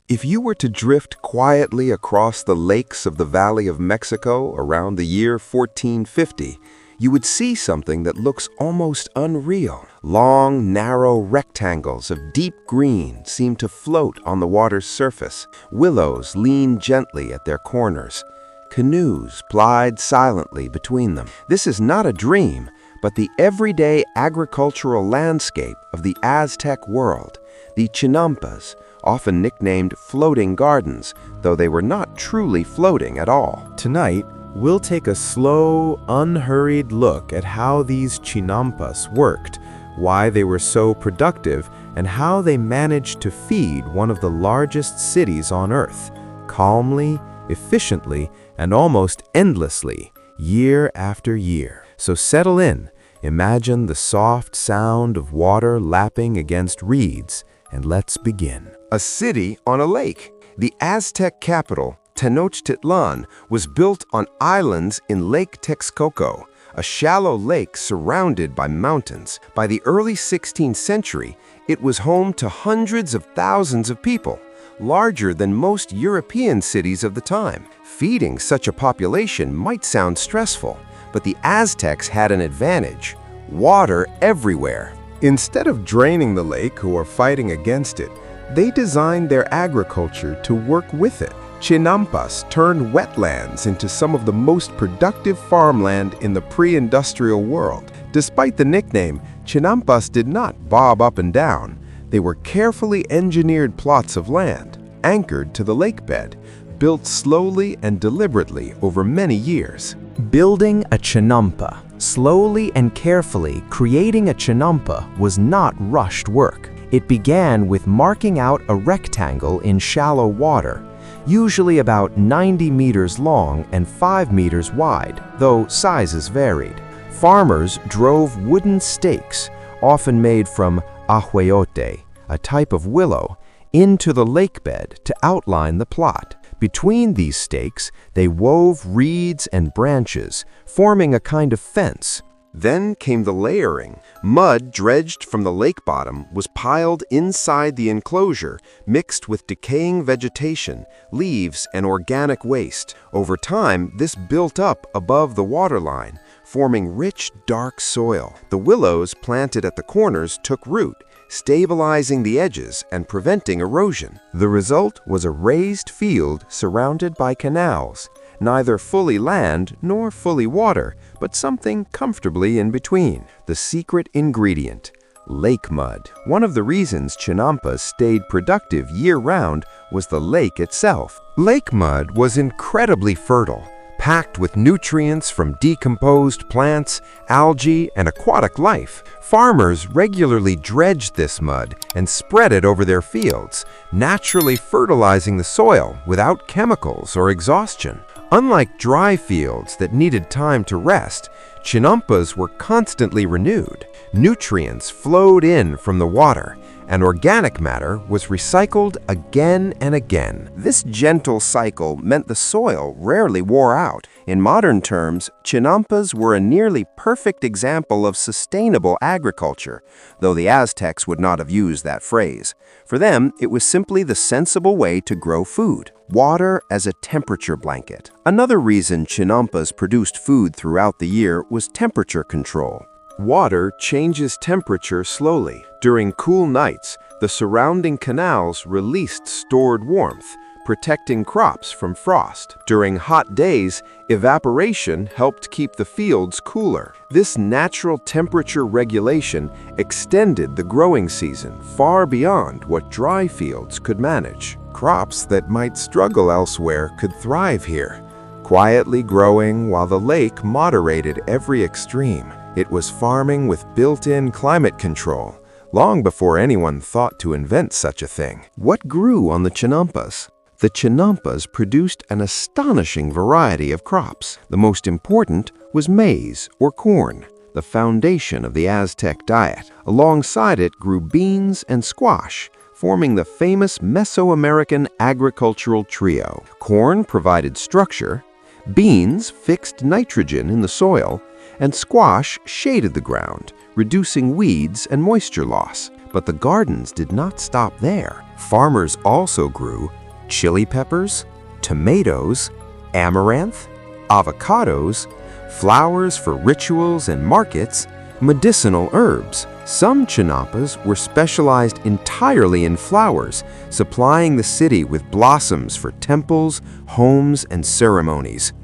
If you were to drift quietly across the lakes of the Valley of Mexico around the year 1450, you would see something that looks almost unreal. Long, narrow rectangles of deep green seem to float on the water's surface. Willows lean gently at their corners. Canoes glide silently between them. This is not a dream, but the everyday agricultural landscape of the Aztec world, the Chinampas, often nicknamed floating gardens, though they were not truly floating at all. Tonight, we'll take a slow, unhurried look at how these Chinampas worked, why they were so productive, and how they managed to feed one of the largest cities on Earth, calmly, efficiently, and almost endlessly, year after year. So settle in, imagine the soft sound of water lapping against reeds, and let's begin. A city on a lake. The Aztec capital, Tenochtitlan, was built on islands in Lake Texcoco, a shallow lake surrounded by mountains. By the early 16th century, it was home to hundreds of thousands of people, larger than most European cities of the time. Feeding such a population might sound stressful, but the Aztecs had an advantage: water everywhere. Instead of draining the lake or fighting against it, they designed their agriculture to work with it. Chinampas turned wetlands into some of the most productive farmland in the pre-industrial world. Despite the nickname, Chinampas did not bob up and down. They were carefully engineered plots of land, anchored to the lakebed, built slowly and deliberately over many years. Building a Chinampa, slowly and carefully creating a Chinampa, was not rushed work. It began with marking out a rectangle in shallow water, usually about 90 meters long and 5 meters wide, though sizes varied. Farmers drove wooden stakes, often made from ahueyote, a type of willow, into the lakebed to outline the plot. Between these stakes, they wove reeds and branches, forming a kind of fence. Then came the layering. Mud dredged from the lake bottom was piled inside the enclosure, mixed with decaying vegetation, leaves, and organic waste. Over time, this built up above the waterline, forming rich, dark soil. The willows planted at the corners took root, stabilizing the edges and preventing erosion. The result was a raised field surrounded by canals, neither fully land nor fully water, but something comfortably in between. The secret ingredient: lake mud. One of the reasons Chinampas stayed productive year-round was the lake itself. Lake mud was incredibly fertile, packed with nutrients from decomposed plants, algae, and aquatic life. Farmers regularly dredged this mud and spread it over their fields, naturally fertilizing the soil without chemicals or exhaustion. Unlike dry fields that needed time to rest, Chinampas were constantly renewed. Nutrients flowed in from the water, and organic matter was recycled again and again. This gentle cycle meant the soil rarely wore out. In modern terms, Chinampas were a nearly perfect example of sustainable agriculture, though the Aztecs would not have used that phrase. For them, it was simply the sensible way to grow food. Water as a temperature blanket. Another reason Chinampas produced food throughout the year was temperature control. Water changes temperature slowly. During cool nights, the surrounding canals released stored warmth, protecting crops from frost. During hot days, evaporation helped keep the fields cooler. This natural temperature regulation extended the growing season far beyond what dry fields could manage. Crops that might struggle elsewhere could thrive here, quietly growing while the lake moderated every extreme. It was farming with built-in climate control, long before anyone thought to invent such a thing. What grew on the Chinampas? The Chinampas produced an astonishing variety of crops. The most important was maize, or corn, the foundation of the Aztec diet. Alongside it grew beans and squash, forming the famous Mesoamerican agricultural trio. Corn provided structure, beans fixed nitrogen in the soil, and squash shaded the ground, reducing weeds and moisture loss. But the gardens did not stop there. Farmers also grew chili peppers, tomatoes, amaranth, avocados, flowers for rituals and markets, medicinal herbs. Some chinampas were specialized entirely in flowers, supplying the city with blossoms for temples, homes, and ceremonies.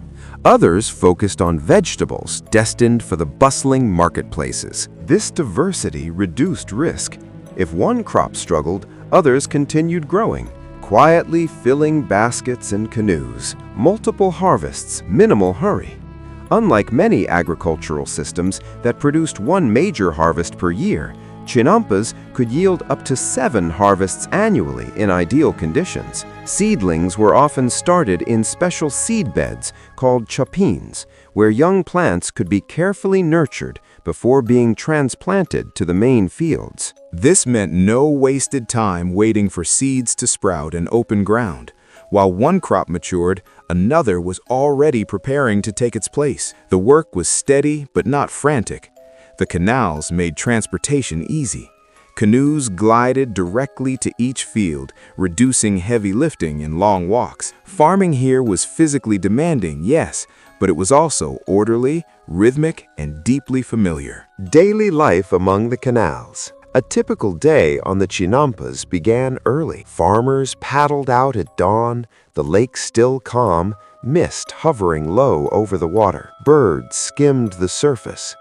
Others focused on vegetables destined for the bustling marketplaces. This diversity reduced risk. If one crop struggled, others continued growing, quietly filling baskets and canoes. Multiple harvests, minimal hurry. Unlike many agricultural systems that produced one major harvest per year, chinampas could yield up to 7 harvests annually in ideal conditions. Seedlings were often started in special seed beds called chapines, where young plants could be carefully nurtured before being transplanted to the main fields. This meant no wasted time waiting for seeds to sprout in open ground. While one crop matured, another was already preparing to take its place. The work was steady but not frantic. The canals made transportation easy. Canoes glided directly to each field, reducing heavy lifting and long walks. Farming here was physically demanding, yes, but it was also orderly, rhythmic, and deeply familiar. Daily life among the canals. A typical day on the Chinampas began early. Farmers paddled out at dawn, the lake still calm, mist hovering low over the water. Birds skimmed the surface.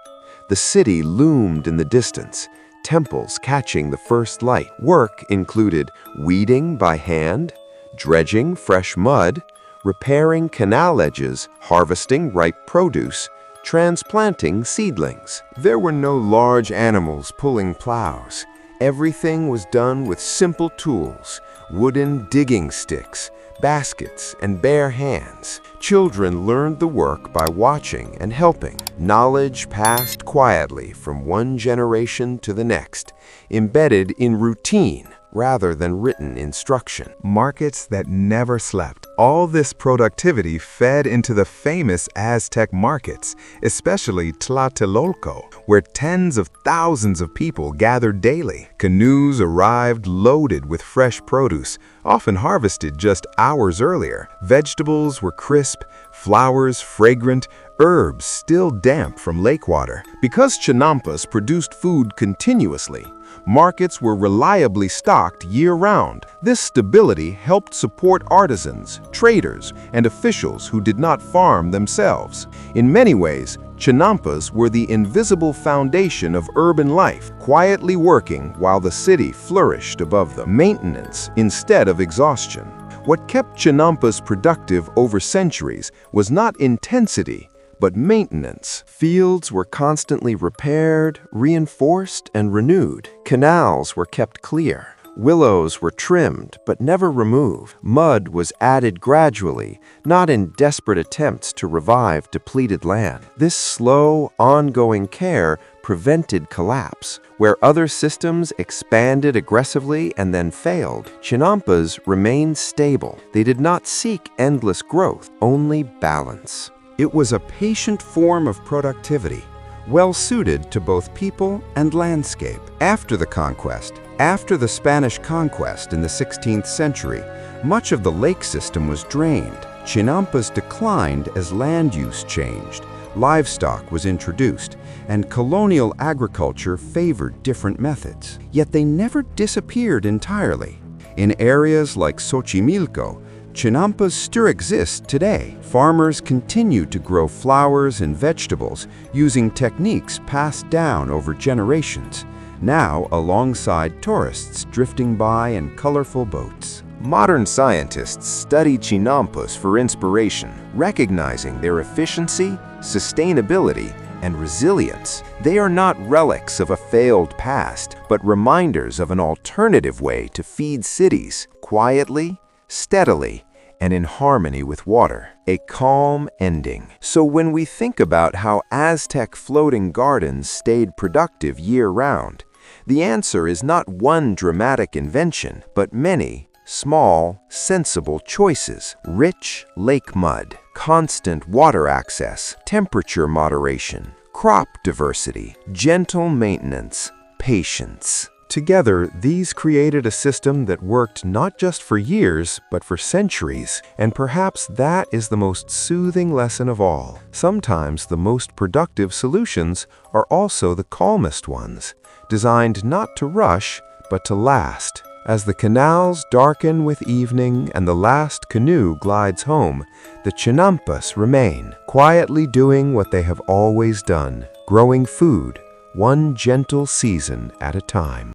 The city loomed in the distance, temples catching the first light. Work included weeding by hand, dredging fresh mud, repairing canal edges, harvesting ripe produce, transplanting seedlings. There were no large animals pulling plows. Everything was done with simple tools, wooden digging sticks, baskets, and bare hands. Children learned the work by watching and helping. Knowledge passed quietly from one generation to the next, embedded in routine rather than written instruction. Markets that never slept. All this productivity fed into the famous Aztec markets, especially Tlatelolco, where tens of thousands of people gathered daily. Canoes arrived loaded with fresh produce, often harvested just hours earlier. Vegetables were crisp, flowers fragrant, herbs still damp from lake water. Because Chinampas produced food continuously, markets were reliably stocked year-round. This stability helped support artisans, traders, and officials who did not farm themselves. In many ways, Chinampas were the invisible foundation of urban life, quietly working while the city flourished above them. Maintenance instead of exhaustion. What kept Chinampas productive over centuries was not intensity, but maintenance. Fields were constantly repaired, reinforced, and renewed. Canals were kept clear. Willows were trimmed, but never removed. Mud was added gradually, not in desperate attempts to revive depleted land. This slow, ongoing care prevented collapse. Where other systems expanded aggressively and then failed, Chinampas remained stable. They did not seek endless growth, only balance. It was a patient form of productivity, well-suited to both people and landscape. After the Spanish conquest in the 16th century, much of the lake system was drained. Chinampas declined as land use changed, livestock was introduced, and colonial agriculture favored different methods. Yet they never disappeared entirely. In areas like Xochimilco, Chinampas still exist today. Farmers continue to grow flowers and vegetables using techniques passed down over generations, now alongside tourists drifting by in colorful boats. Modern scientists study Chinampas for inspiration, recognizing their efficiency, sustainability, and resilience. They are not relics of a failed past, but reminders of an alternative way to feed cities quietly, steadily, and in harmony with water. A calm ending. So when we think about how Aztec floating gardens stayed productive year-round, the answer is not one dramatic invention, but many small, sensible choices. Rich lake mud, constant water access, temperature moderation, crop diversity, gentle maintenance, patience. Together, these created a system that worked not just for years, but for centuries. And perhaps that is the most soothing lesson of all. Sometimes the most productive solutions are also the calmest ones, designed not to rush, but to last. As the canals darken with evening and the last canoe glides home, the Chinampas remain, quietly doing what they have always done, growing food, one gentle season at a time.